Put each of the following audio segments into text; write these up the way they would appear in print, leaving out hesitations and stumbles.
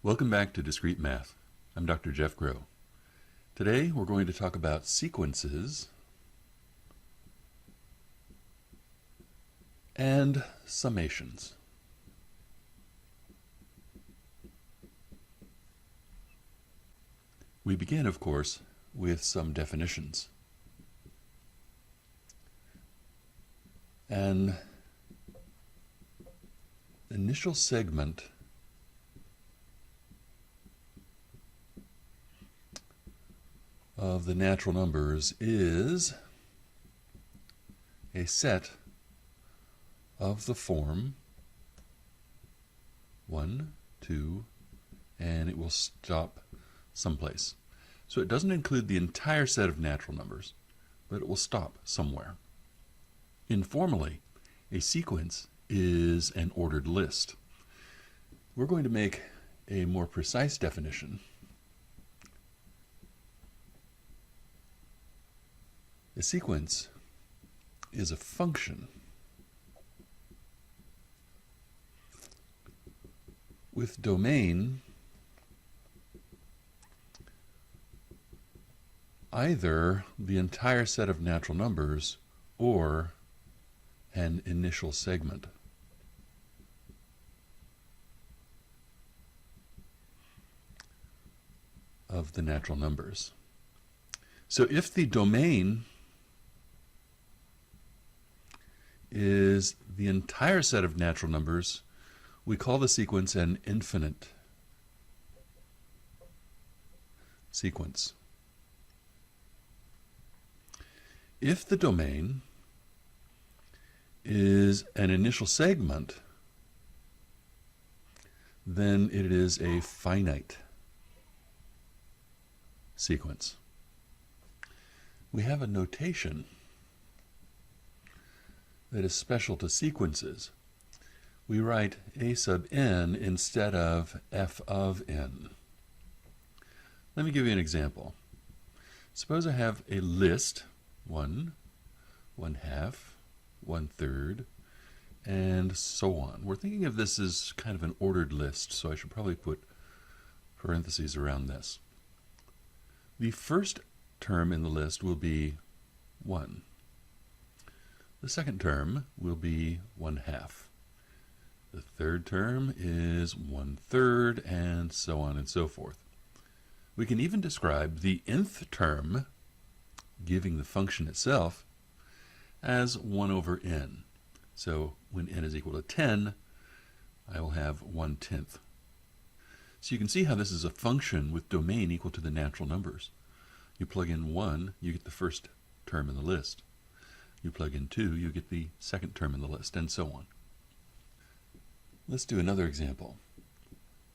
Welcome back to Discrete Math. I'm Dr. Jeff Groh. Today we're going to talk about sequences and summations. We begin, of course, with some definitions. An initial segment of the natural numbers is a set of the form 1, 2, and it will stop someplace. So it doesn't include the entire set of natural numbers, but it will stop somewhere. Informally, a sequence is an ordered list. We're going to make a more precise definition. A sequence is a function with domain either the entire set of natural numbers or an initial segment. Of the natural numbers. So if the domain is the entire set of natural numbers, we call the sequence an infinite sequence. If the domain is an initial segment, then it is a finite sequence. We have a notation that is special to sequences. We write a sub n instead of f of n. Let me give you an example. Suppose I have a list, 1, 1/2, 1/3, and so on. We're thinking of this as kind of an ordered list, so I should probably put parentheses around this. The first term in the list will be 1. The second term will be 1/2. The third term is 1/3, and so on and so forth. We can even describe the nth term, giving the function itself, as 1 over n. So when n is equal to 10, I will have 1/10. So you can see how this is a function with domain equal to the natural numbers. You plug in 1, you get the first term in the list. You plug in 2, you get the second term in the list, and so on. Let's do another example.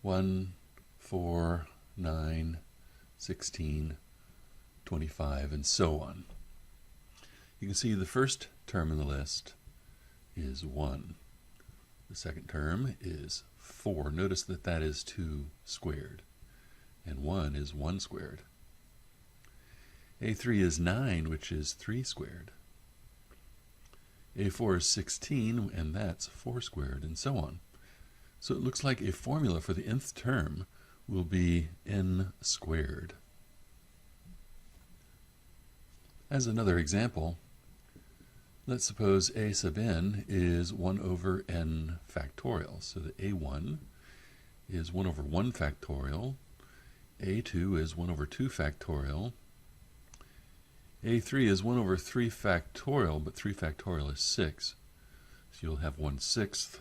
1, 4, 9, 16, 25, and so on. You can see the first term in the list is 1. The second term is 4. Notice that that is 2 squared, and 1 is 1 squared. A3 is 9, which is 3 squared. A4 is 16, and that's 4 squared, and so on. So it looks like a formula for the nth term will be n squared. As another example, let's suppose a sub n is 1 over n factorial. So the a1 is 1 over 1 factorial, a2 is 1 over 2 factorial, a3 is 1 over 3 factorial, but 3 factorial is 6, so you'll have 1/6.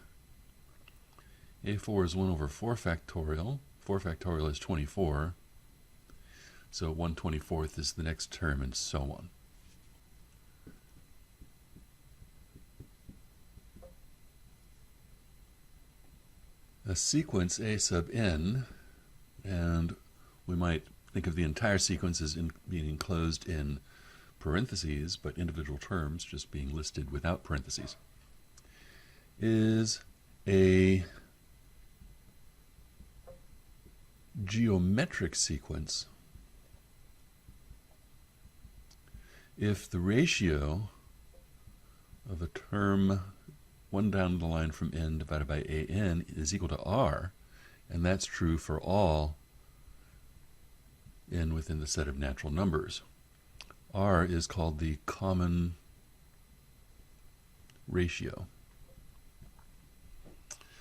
a4 is 1 over 4 factorial, 4 factorial is 24, so 1/24 is the next term, and so on. A sequence a sub n, and we might think of the entire sequence as being enclosed in parentheses, but individual terms just being listed without parentheses, is a geometric sequence if the ratio of a term 1 down the line from n divided by an is equal to r, And that's true for all n within the set of natural numbers. R is called the common ratio.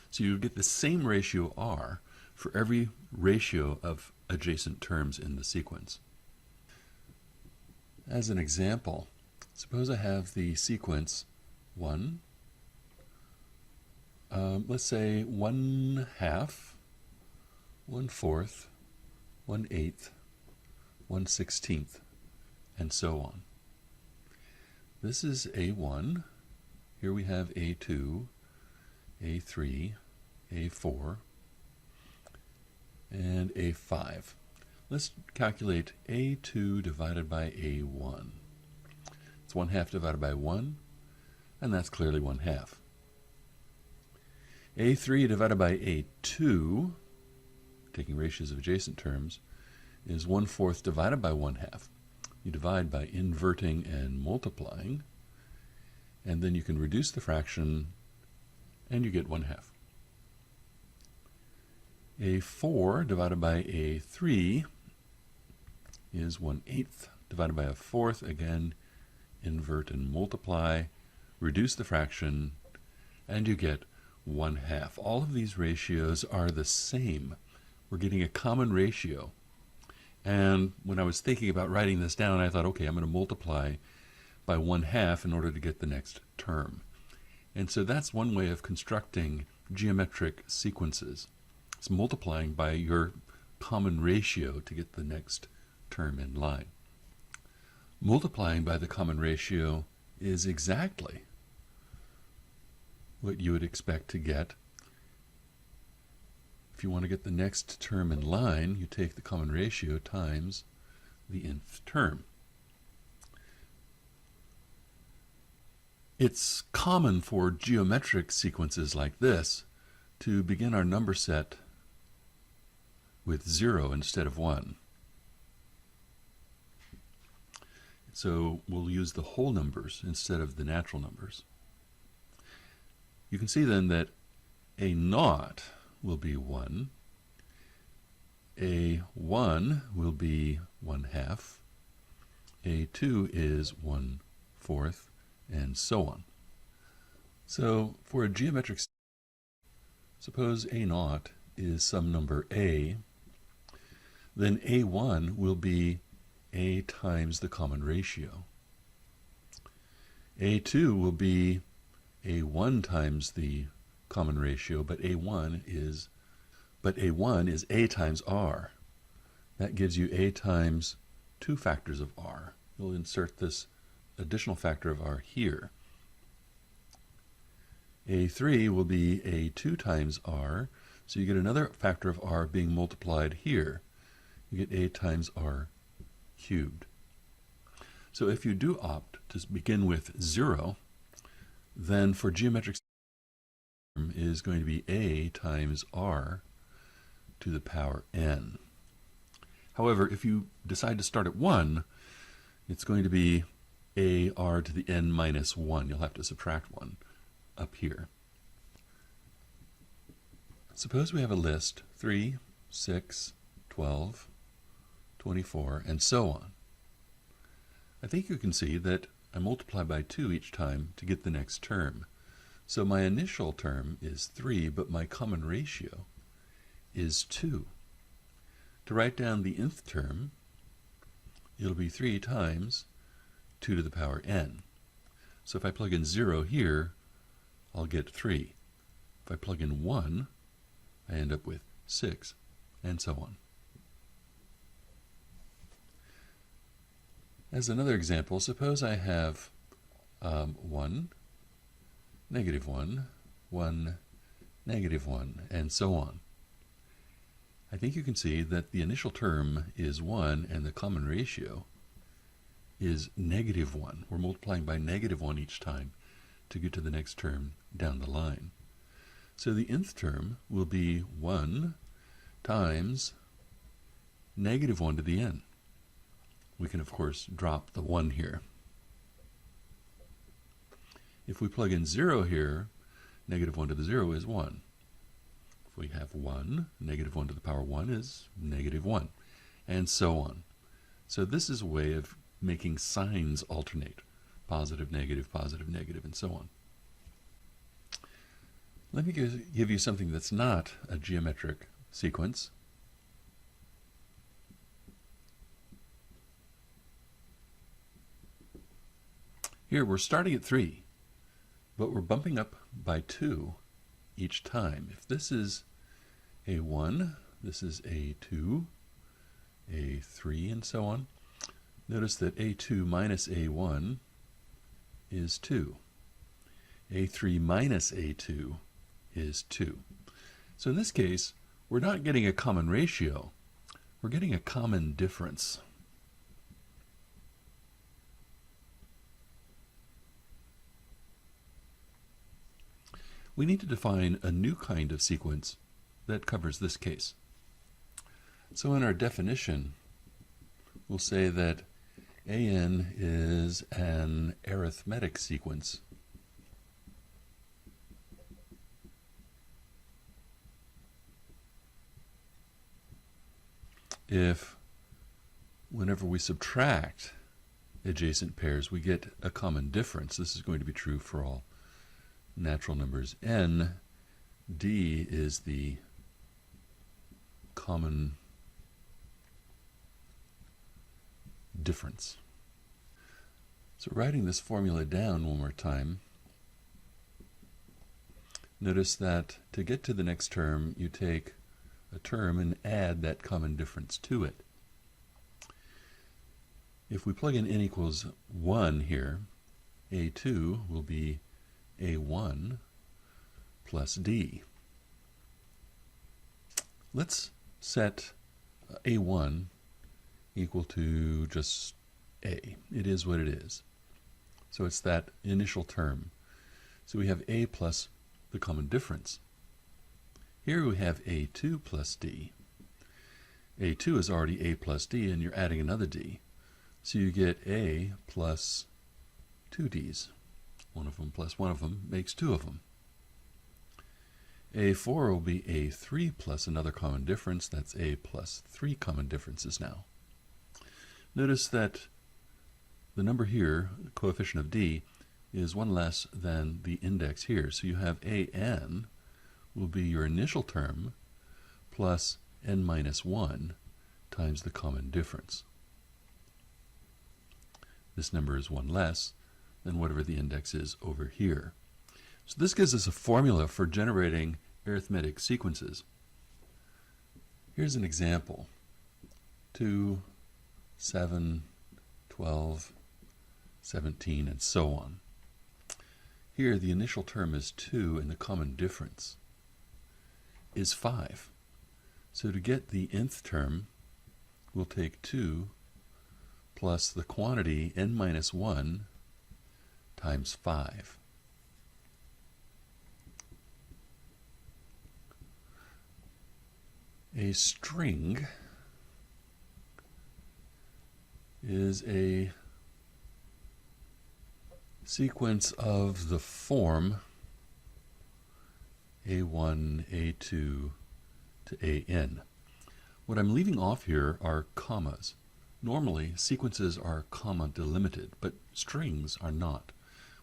So you get the same ratio R for every ratio of adjacent terms in the sequence. As an example, suppose I have the sequence 1, let's say 1/2, 1/4, 1/8, 1/16, and so on. This is A1. Here we have A2, A3, A4, and A5. Let's calculate A2 divided by A1. It's 1/2 divided by 1, and that's clearly 1/2. A3 divided by A2, taking ratios of adjacent terms, is 1/4 divided by 1/2. You divide by inverting and multiplying, and then you can reduce the fraction, and you get 1/2. A4 divided by A3 is 1/8 divided by 1/4. Again, invert and multiply, reduce the fraction, and you get 1/2. All of these ratios are the same. We're getting a common ratio. And when I was thinking about writing this down, I thought, okay, I'm going to multiply by 1/2 in order to get the next term. And so that's one way of constructing geometric sequences. It's multiplying by your common ratio to get the next term in line. Multiplying by the common ratio is exactly what you would expect to get. If you want to get the next term in line, you take the common ratio times the nth term. It's common for geometric sequences like this to begin our number set with 0 instead of 1. So we'll use the whole numbers instead of the natural numbers. You can see then that A0 will be 1, A1 will be 1/2, A2 is 1/4, and so on. So for a geometric, suppose A0 is some number A, then A1 will be A times the common ratio. A2 will be A1 times the common ratio, but A1 is A times R. That gives you A times 2 factors of R. You'll insert this additional factor of R here. A3 will be A2 times R, so you get another factor of R being multiplied here. You get A times R cubed. So if you do opt to begin with 0, then for geometric is going to be A times R to the power n. However, if you decide to start at 1, it's going to be AR to the n minus 1. You'll have to subtract 1 up here. Suppose we have a list 3, 6, 12, 24, and so on. I think you can see that I multiply by 2 each time to get the next term. So my initial term is 3, but my common ratio is 2. To write down the nth term, it'll be 3 times 2 to the power n. So if I plug in 0 here, I'll get 3. If I plug in 1, I end up with 6, and so on. As another example, suppose I have 1, negative 1, 1, negative 1, and so on. I think you can see that the initial term is 1 and the common ratio is negative 1. We're multiplying by negative 1 each time to get to the next term down the line. So the nth term will be 1 times negative 1 to the n. We can, of course, drop the 1 here. If we plug in 0 here, negative 1 to the 0 is 1. If we have 1, negative 1 to the power 1 is negative 1, and so on. So this is a way of making signs alternate, positive, negative, and so on. Let me give you something that's not a geometric sequence. Here we're starting at 3, but we're bumping up by 2 each time. If this is A1, this is A2, A3, and so on. Notice that A2 minus A1 is 2. A3 minus A2 is 2. So in this case, we're not getting a common ratio, we're getting a common difference. We need to define a new kind of sequence that covers this case. So in our definition, we'll say that AN is an arithmetic sequence if, whenever we subtract adjacent pairs, we get a common difference. This is going to be true for all natural numbers n. D is the common difference. So writing this formula down one more time, notice that to get to the next term, you take a term and add that common difference to it. If we plug in n equals 1 here, A2 will be A1 plus D. Let's set A1 equal to just A. It is what it is. So it's that initial term. So we have A plus the common difference. Here we have A2 plus D. A2 is already A plus D, and you're adding another D. So you get A plus 2 Ds. One of them plus one of them makes 2 of them. A4 will be A3 plus another common difference. That's A plus 3 common differences now. Notice that the number here, the coefficient of D, is 1 less than the index here. So you have AN will be your initial term plus n minus 1 times the common difference. This number is 1 less than whatever the index is over here. So this gives us a formula for generating arithmetic sequences. Here's an example. 2, 7, 12, 17, and so on. Here the initial term is 2 and the common difference is 5. So to get the nth term, we'll take 2 plus the quantity n minus 1 times 5. A string is a sequence of the form A1, A2 to AN. What I'm leaving off here are commas. Normally, sequences are comma delimited, but strings are not.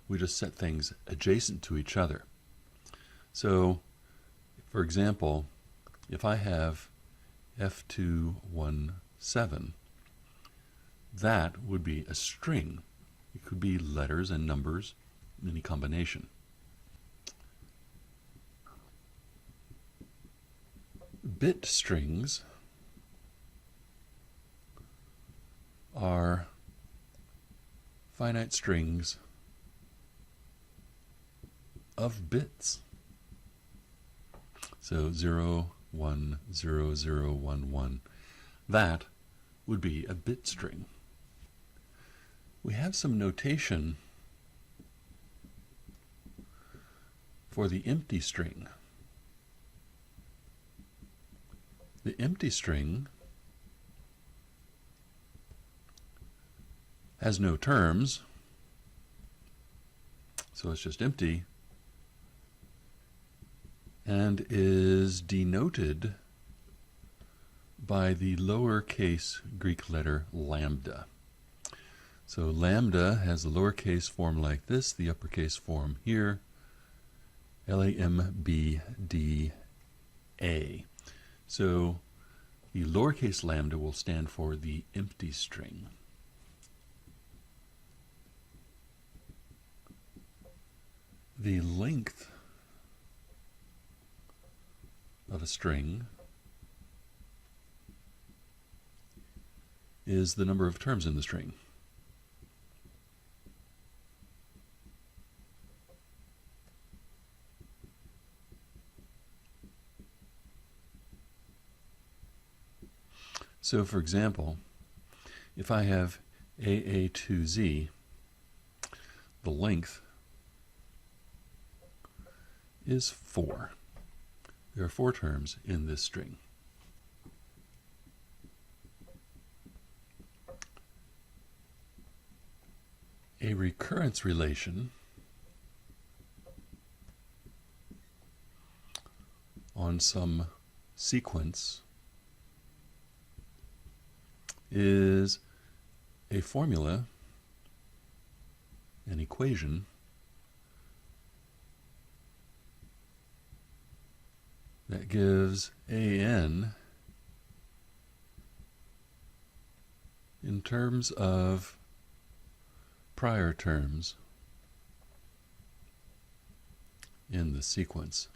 We just set things adjacent to each other. So, for example, if I have F217, that would be a string. It could be letters and numbers, any combination. Bit strings are finite strings of bits. So 0, 1, 0, 0, 1, 1. That would be a bit string. We have some notation for the empty string. The empty string has no terms, so it's just empty, and is denoted by the lowercase Greek letter lambda. So lambda has the lowercase form like this, the uppercase form here, LAMBDA. So the lowercase lambda will stand for the empty string. The length of a string is the number of terms in the string. So for example, if I have AA2Z, the length is 4. There are 4 terms in this string. A recurrence relation on some sequence is a formula, an equation, that gives an in terms of prior terms in the sequence.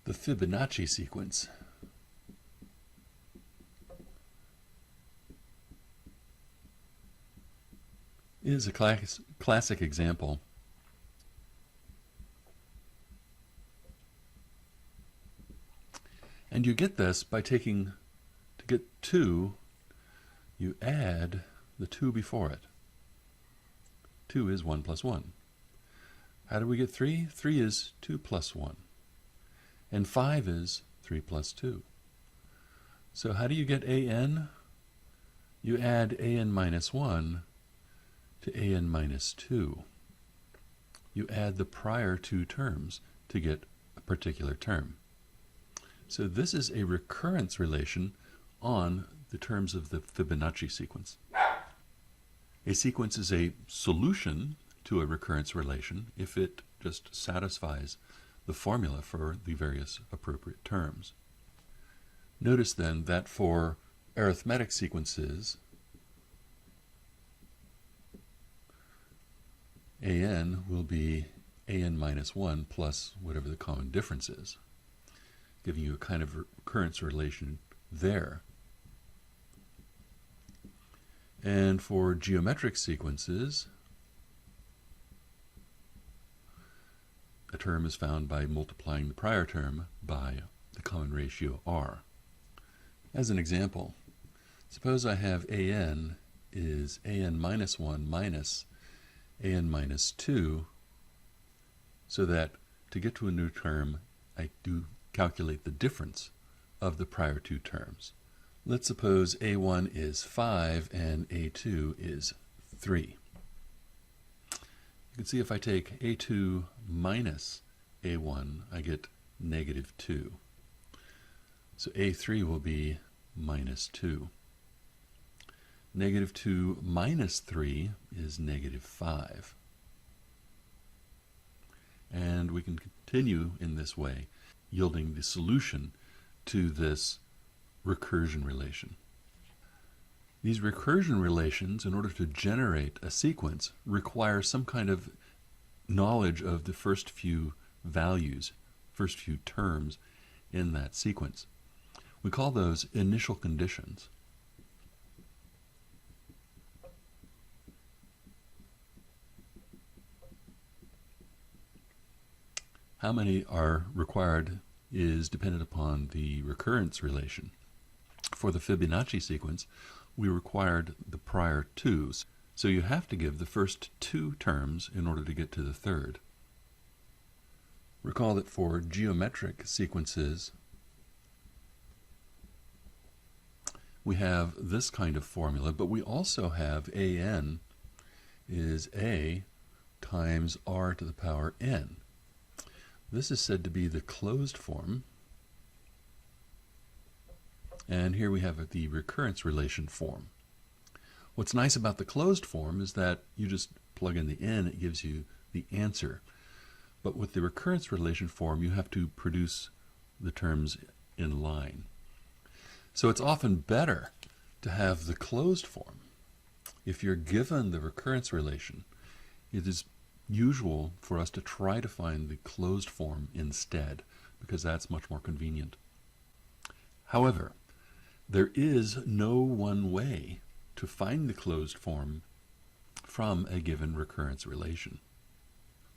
The Fibonacci sequence is a classic example and you get this by to get 2, you add the 2 before it. 2 is 1 plus 1. How do we get 3? 3 is 2 plus 1. And 5 is 3 plus 2. So how do you get an? You add an minus 1 to an minus 2. You add the prior 2 terms to get a particular term. So this is a recurrence relation on the terms of the Fibonacci sequence. A sequence is a solution to a recurrence relation if it just satisfies the formula for the various appropriate terms. Notice then that for arithmetic sequences, an will be an minus 1 plus whatever the common difference is, giving you a kind of recurrence relation there. And for geometric sequences, a term is found by multiplying the prior term by the common ratio r. As an example, suppose I have an is an minus 1 minus an minus 2, so that to get to a new term, I do calculate the difference of the prior 2 terms. Let's suppose a1 is 5 and a2 is 3. You can see if I take a2 minus a1, I get negative 2. So a3 will be minus 2. Negative 2 minus 3 is negative 5. And we can continue in this way, yielding the solution to this recursion relation. These recursion relations, in order to generate a sequence, require some kind of knowledge of the first few values, first few terms in that sequence. We call those initial conditions. How many are required is dependent upon the recurrence relation. For the Fibonacci sequence, we required the prior 2s. So you have to give the first 2 terms in order to get to the third. Recall that for geometric sequences, we have this kind of formula, but we also have an is a times r to the power n. This is said to be the closed form. And here we have the recurrence relation form. What's nice about the closed form is that you just plug in the n, it gives you the answer. But with the recurrence relation form, you have to produce the terms in line. So it's often better to have the closed form. If you're given the recurrence relation, it is usual for us to try to find the closed form instead, because that's much more convenient. However, there is no one way to find the closed form from a given recurrence relation.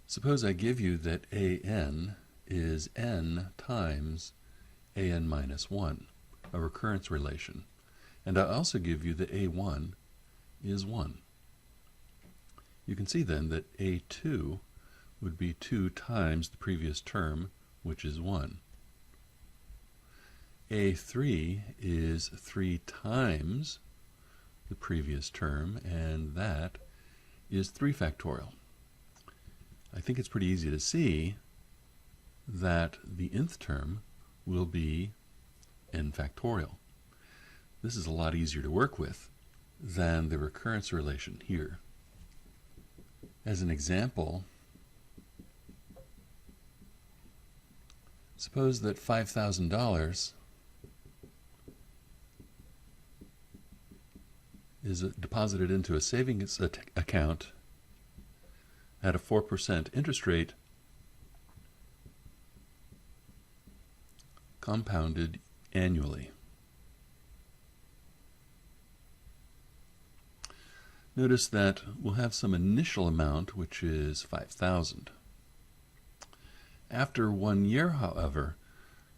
Suppose I give you that an is n times an minus 1, a recurrence relation, and I also give you that a1 is 1. You can see then that a2 would be 2 times the previous term, which is 1. a3 is 3 times the previous term, and that is 3 factorial. I think it's pretty easy to see that the nth term will be n factorial. This is a lot easier to work with than the recurrence relation here. As an example, suppose that $5,000 is deposited into a savings account at a 4% interest rate, compounded annually. Notice that we'll have some initial amount, which is 5,000. After 1 year, however,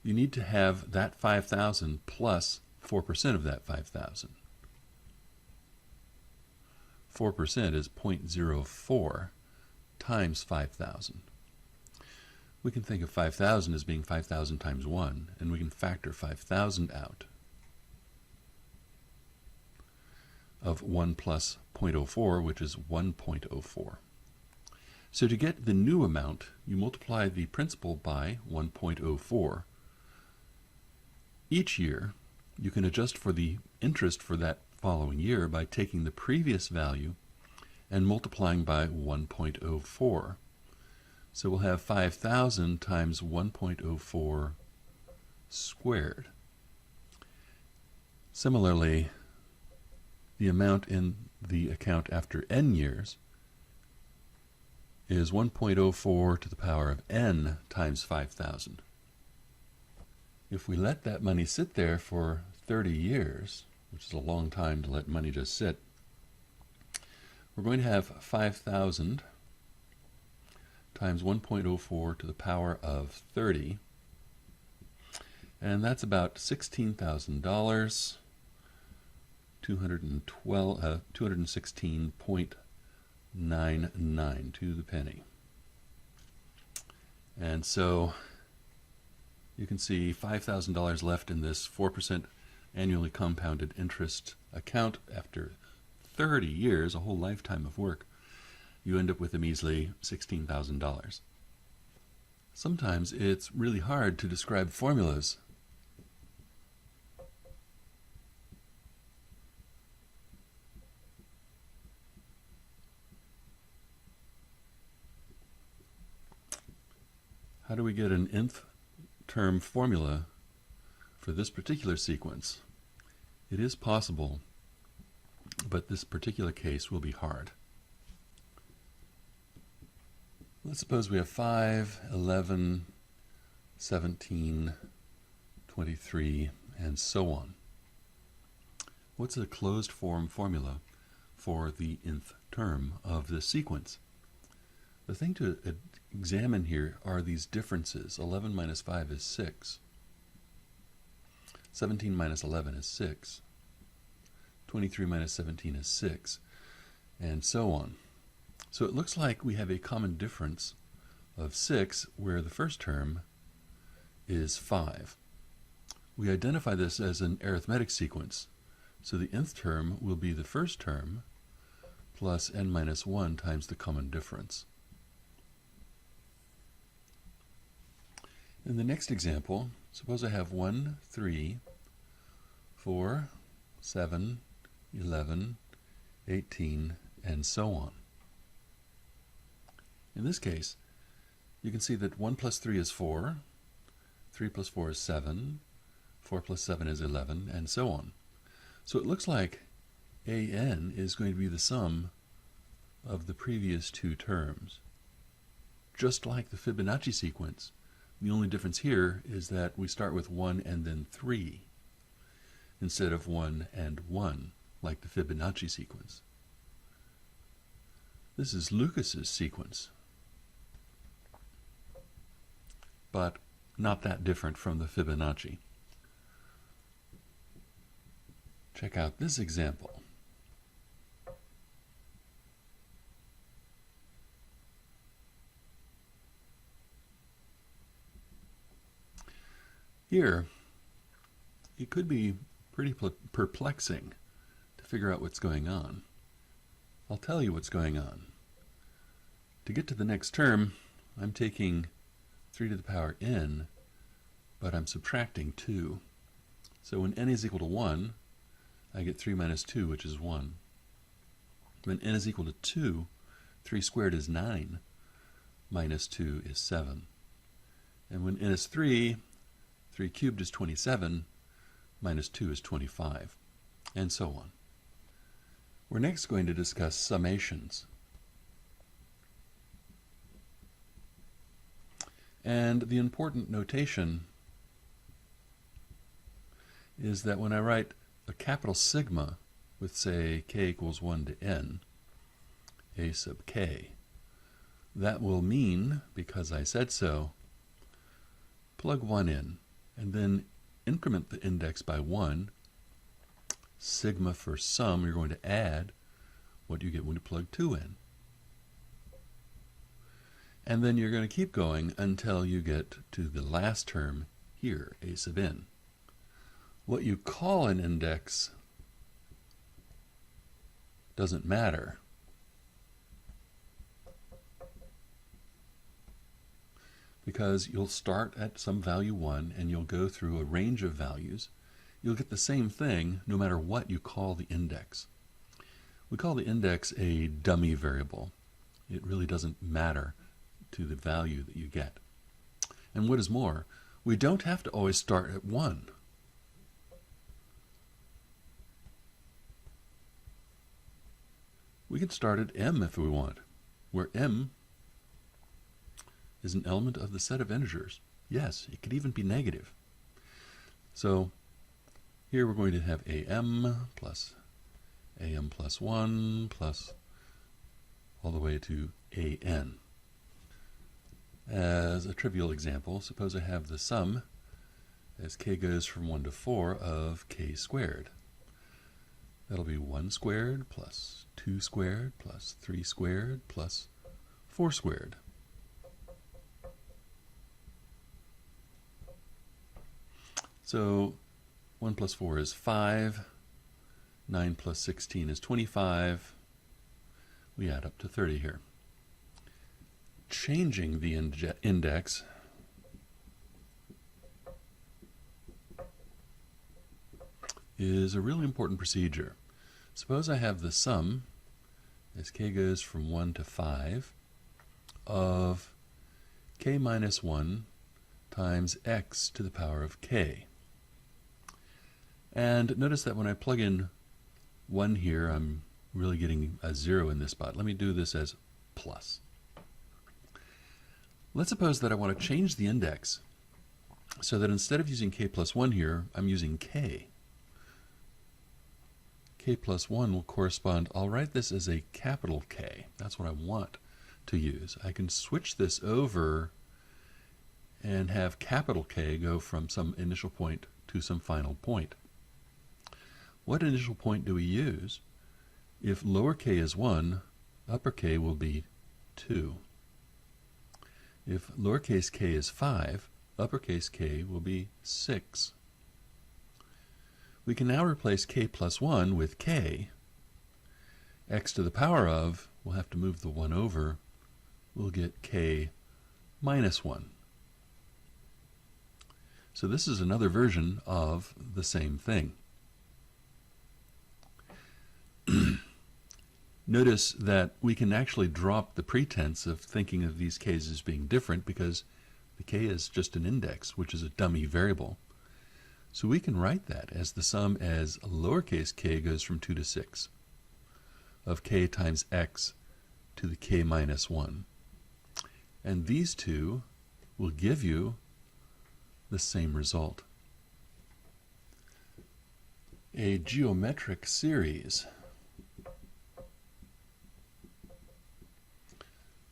you need to have that 5,000 plus 4% of that 5,000. 4% is 0.04 times 5,000. We can think of 5,000 as being 5,000 times 1, and we can factor 5,000 out of 1 plus 0.04, which is 1.04. So to get the new amount, you multiply the principal by 1.04. Each year, you can adjust for the interest for that following year by taking the previous value and multiplying by 1.04. So we'll have 5,000 times 1.04 squared. Similarly, the amount in the account after n years is 1.04 to the power of n times 5,000. If we let that money sit there for 30 years, which is a long time to let money just sit, we're going to have 5,000 times 1.04 to the power of 30, and that's about $16,000, 216.99 to the penny. And so you can see $5,000 left in this 4% annually compounded interest account after 30 years, a whole lifetime of work. You end up with a measly $16,000. Sometimes it's really hard to describe formulas. How do we get an nth term formula for this particular sequence? It is possible, but this particular case will be hard. Let's suppose we have 5, 11, 17, 23, and so on. What's a closed form formula for the nth term of this sequence? The thing to examine here are these differences. 11 minus 5 is 6. 17 minus 11 is 6. 23 minus 17 is 6. And so on. So it looks like we have a common difference of 6, where the first term is 5. We identify this as an arithmetic sequence. So the nth term will be the first term plus n minus 1 times the common difference. In the next example, suppose I have 1, 3, 4, 7, 11, 18, and so on. In this case, you can see that 1 plus 3 is 4, 3 plus 4 is 7, 4 plus 7 is 11, and so on. So it looks like an is going to be the sum of the previous two terms. Just like the Fibonacci sequence, the only difference here is that we start with 1 and then 3 instead of 1 and 1 like the Fibonacci sequence. This is Lucas's sequence, but not that different from the Fibonacci. Check out this example. Here, it could be pretty perplexing to figure out what's going on. I'll tell you what's going on. To get to the next term, I'm taking 3 to the power n, but I'm subtracting 2. So when n is equal to 1, I get 3 minus 2, which is 1. When n is equal to 2, 3 squared is 9, minus 2 is 7. And when n is 3, 3 cubed is 27, minus 2 is 25, and so on. We're next going to discuss summations. And the important notation is that when I write a capital sigma with, say, k equals 1 to n, a sub k, that will mean, because I said so, plug 1 in, and then increment the index by 1, sigma for sum, you're going to add what you get when you plug 2 in. And then you're going to keep going until you get to the last term here, a sub n. What you call an index doesn't matter. Because you'll start at some value 1 and you'll go through a range of values. You'll get the same thing no matter what you call the index. We call the index a dummy variable. It really doesn't matter to the value that you get. And what is more, we don't have to always start at 1. We can start at m if we want, where m is an element of the set of integers. Yes, it could even be negative. So here we're going to have am plus 1 plus all the way to an. As a trivial example, suppose I have the sum as k goes from 1 to 4 of k squared. That'll be 1 squared plus 2 squared plus 3 squared plus 4 squared. So 1 plus 4 is 5, 9 plus 16 is 25. We add up to 30 here. Changing the index is a really important procedure. Suppose I have the sum, as k goes from 1 to 5, of k minus 1 times x to the power of k. And notice that when I plug in 1 here, I'm really getting a 0 in this spot. Let me do this as plus. Let's suppose that I want to change the index so that instead of using k plus 1 here, I'm using k. K plus 1 will correspond, I'll write this as a capital K. That's what I want to use. I can switch this over and have capital K go from some initial point to some final point. What initial point do we use? If lower k is 1, upper k will be 2. If lowercase k is 5, uppercase k will be 6. We can now replace k plus 1 with k. X to the power of, we'll have to move the 1 over, we'll get k minus 1. So this is another version of the same thing. Notice that we can actually drop the pretense of thinking of these k's as being different because the k is just an index, which is a dummy variable. So we can write that as the sum as lowercase k goes from 2 to 6 of k times x to the k minus 1. And these two will give you the same result. A geometric series,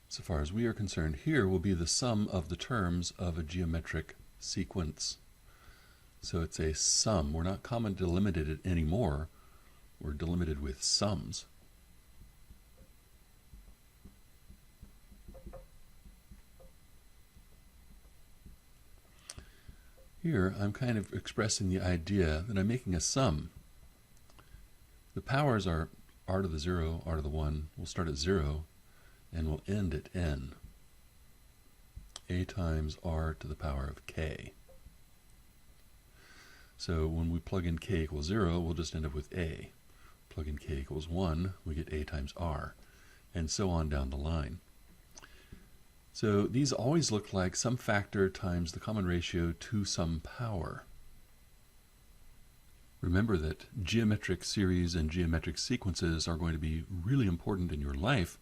so far as we are concerned here, will be the sum of the terms of a geometric sequence. So it's a sum. We're not comma delimited anymore. We're delimited with sums. Here, I'm kind of expressing the idea that I'm making a sum. The powers are r to the 0, r to the 1. We'll start at 0, and we'll end at n. A times r to the power of k. So when we plug in k equals 0, we'll just end up with a. Plug in k equals 1, we get a times r, and so on down the line. So these always look like some factor times the common ratio to some power. Remember that geometric series and geometric sequences are going to be really important in your life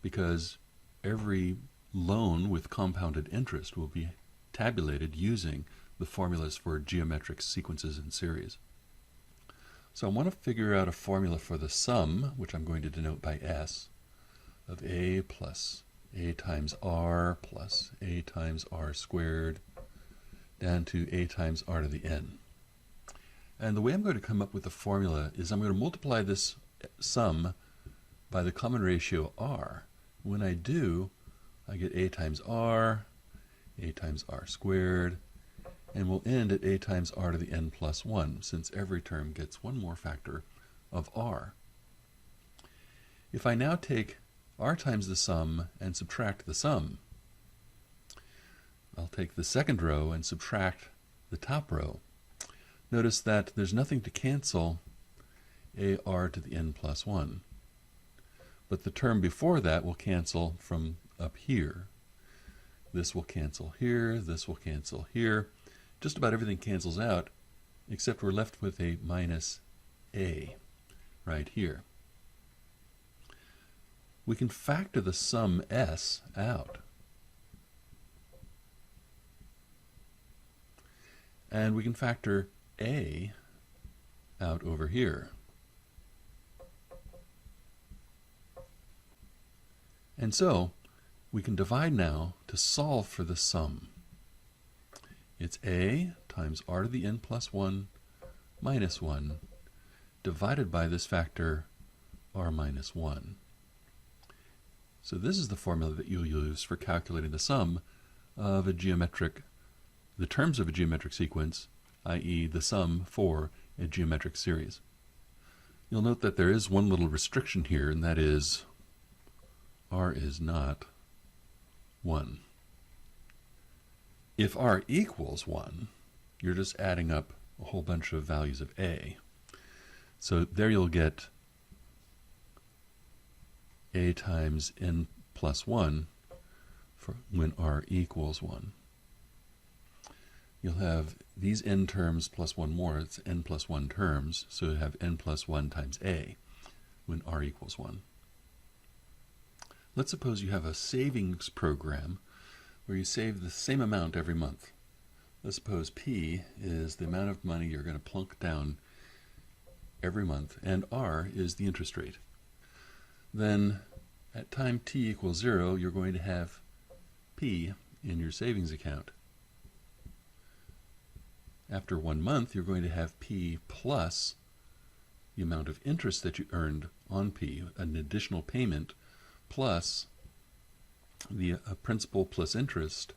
because every loan with compounded interest will be tabulated using the formulas for geometric sequences and series. So I want to figure out a formula for the sum, which I'm going to denote by s, of a plus a times r plus a times r squared down to a times r to the n. And the way I'm going to come up with the formula is I'm going to multiply this sum by the common ratio r. When I do, I get a times r squared, and we'll end at a times r to the n plus 1, since every term gets one more factor of r. If I now take r times the sum and subtract the sum, I'll take the second row and subtract the top row. Notice that there's nothing to cancel ar to the n plus 1. But the term before that will cancel from up here. This will cancel here, this will cancel here. Just about everything cancels out, except we're left with a minus a right here. We can factor the sum s out. And we can factor a out over here. And so, we can divide now to solve for the sum. It's a times r to the n plus 1 minus 1 divided by this factor r minus 1. So this is the formula that you'll use for calculating the sum of the terms of a geometric sequence, i.e. the sum for a geometric series. You'll note that there is one little restriction here, and that is r is not 1. If r equals 1, you're just adding up a whole bunch of values of a. So there you'll get a times n plus 1 for when r equals 1. You'll have these n terms plus one more, it's n plus 1 terms, so you have n plus 1 times a when r equals 1. Let's suppose you have a savings program where you save the same amount every month. Let's suppose P is the amount of money you're going to plunk down every month, and R is the interest rate. Then at time t equals 0, you're going to have P in your savings account. After 1 month, you're going to have P plus the amount of interest that you earned on P, an additional payment, plus the principal plus interest.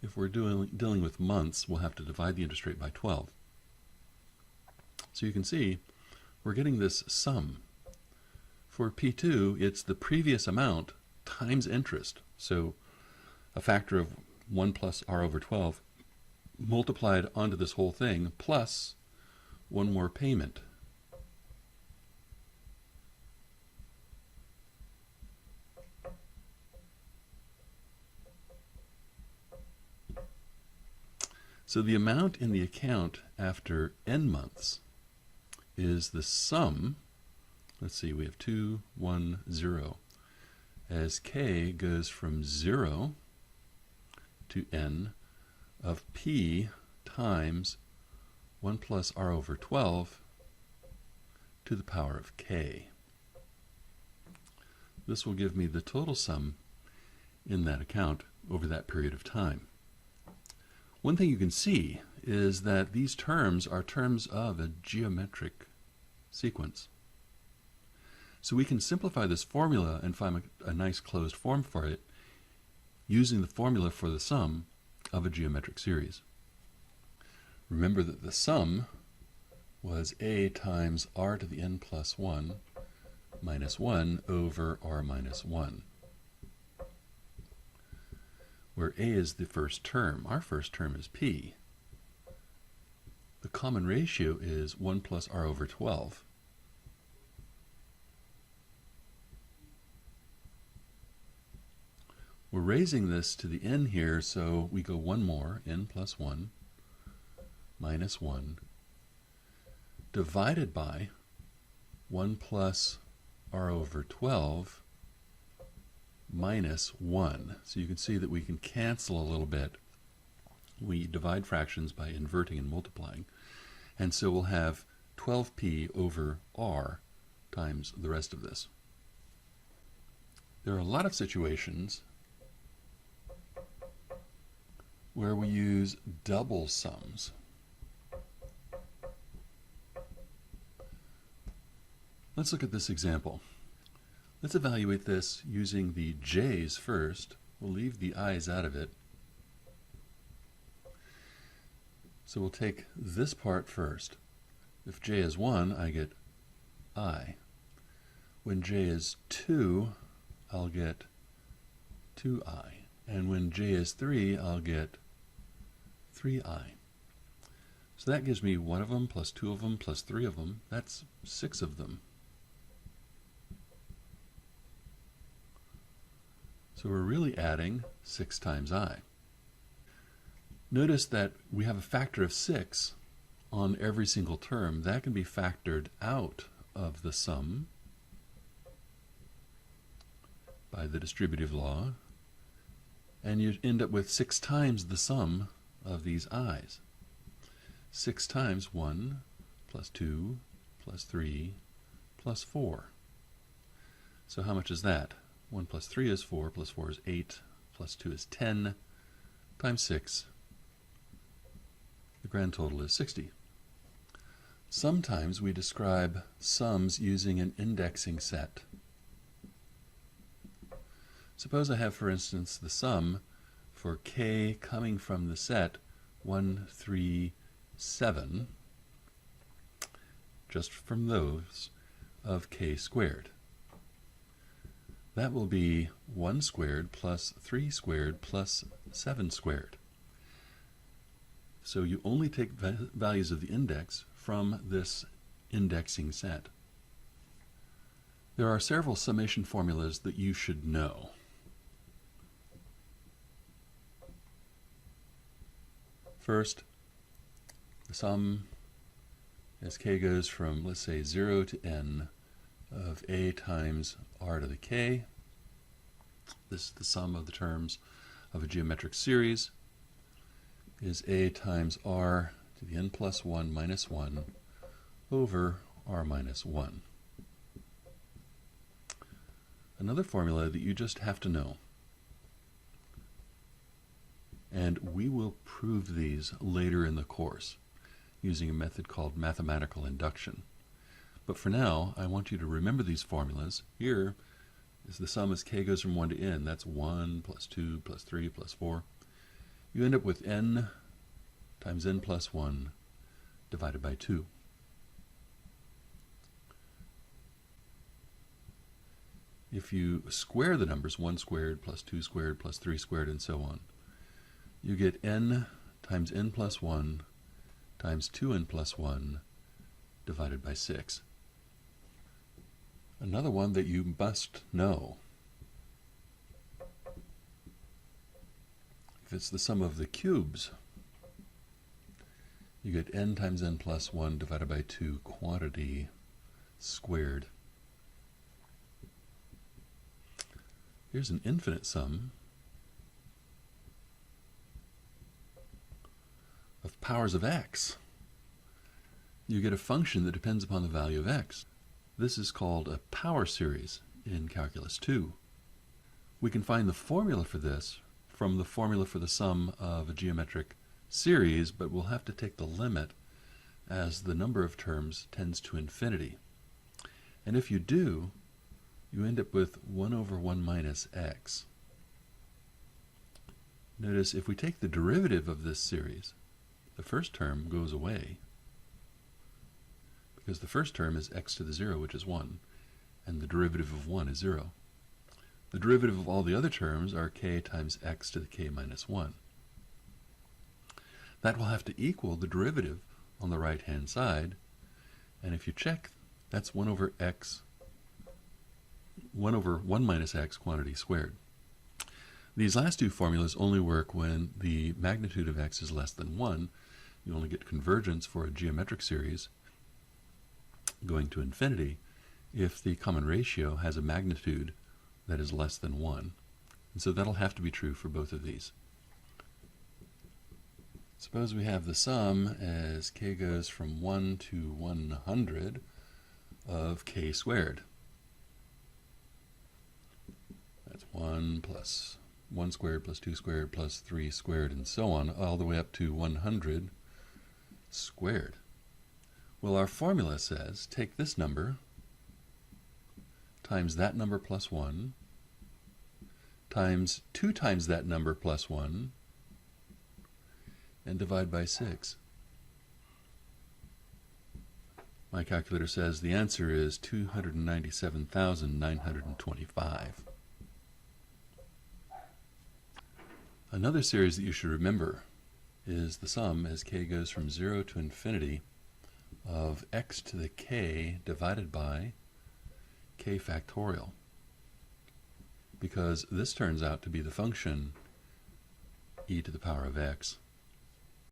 If we're dealing with months, we'll have to divide the interest rate by 12. So you can see we're getting this sum. For P2, it's the previous amount times interest. So a factor of 1 plus r over 12 multiplied onto this whole thing plus one more payment. So the amount in the account after n months is the sum, let's see, we have 2, 1, 0, as k goes from 0 to n of p times 1 plus r over 12 to the power of k. This will give me the total sum in that account over that period of time. One thing you can see is that these terms are terms of a geometric sequence. So we can simplify this formula and find a nice closed form for it using the formula for the sum of a geometric series. Remember that the sum was a times r to the n plus 1 minus 1 over r minus 1, where a is the first term. Our first term is p. The common ratio is 1 plus r over 12. We're raising this to the n here, so we go one more, n plus 1 minus 1, divided by 1 plus r over 12 minus 1. So you can see that we can cancel a little bit. We divide fractions by inverting and multiplying. And so we'll have 12p over r times the rest of this. There are a lot of situations where we use double sums. Let's look at this example. Let's evaluate this using the j's first. We'll leave the i's out of it. So we'll take this part first. If j is 1, I get I. When j is 2, I'll get 2i. And when j is 3, I'll get 3i. So that gives me 1 of them, plus 2 of them, plus 3 of them. That's 6 of them. So we're really adding 6 times I. Notice that we have a factor of 6 on every single term. That can be factored out of the sum by the distributive law, and you end up with 6 times the sum of these i's. 6 times 1 plus 2 plus 3 plus 4. So how much is that? 1 plus 3 is 4, plus 4 is 8, plus 2 is 10, times 6. The grand total is 60. Sometimes we describe sums using an indexing set. Suppose I have, for instance, the sum for k coming from the set 1, 3, 7, just from those, of k squared. That will be 1 squared plus 3 squared plus 7 squared. So you only take values of the index from this indexing set. There are several summation formulas that you should know. First, the sum as k goes from, let's say, 0 to n of a times r to the k. This is the sum of the terms of a geometric series, is a times r to the n plus 1 minus 1 over r minus 1. Another formula that you just have to know, and we will prove these later in the course using a method called mathematical induction. But for now, I want you to remember these formulas. Here is the sum as k goes from 1 to n. That's 1 plus 2 plus 3 plus 4. You end up with n times n plus 1 divided by 2. If you square the numbers, 1 squared plus 2 squared plus 3 squared and so on, you get n times n plus 1 times 2n plus 1 divided by 6. Another one that you must know. If it's the sum of the cubes, you get n times n plus 1 divided by 2 quantity squared. Here's an infinite sum of powers of x. You get a function that depends upon the value of x. This is called a power series in Calculus 2. We can find the formula for this from the formula for the sum of a geometric series, but we'll have to take the limit as the number of terms tends to infinity. And if you do, you end up with 1 over 1 minus x. Notice if we take the derivative of this series, the first term goes away, because the first term is x to the 0, which is 1, and the derivative of 1 is 0. The derivative of all the other terms are k times x to the k minus 1. That will have to equal the derivative on the right-hand side, and if you check, that's 1 over 1 minus x quantity squared. These last two formulas only work when the magnitude of x is less than 1. You only get convergence for a geometric series going to infinity if the common ratio has a magnitude that is less than 1. And so that'll have to be true for both of these. Suppose we have the sum as k goes from 1 to 100 of k squared. That's 1 plus 1 squared plus 2 squared plus 3 squared and so on, all the way up to 100 squared. Well, our formula says take this number times that number plus 1 times 2 times that number plus 1 and divide by 6. My calculator says the answer is 297,925. Another series that you should remember is the sum as k goes from 0 to infinity of x to the k divided by k factorial, because this turns out to be the function e to the power of x.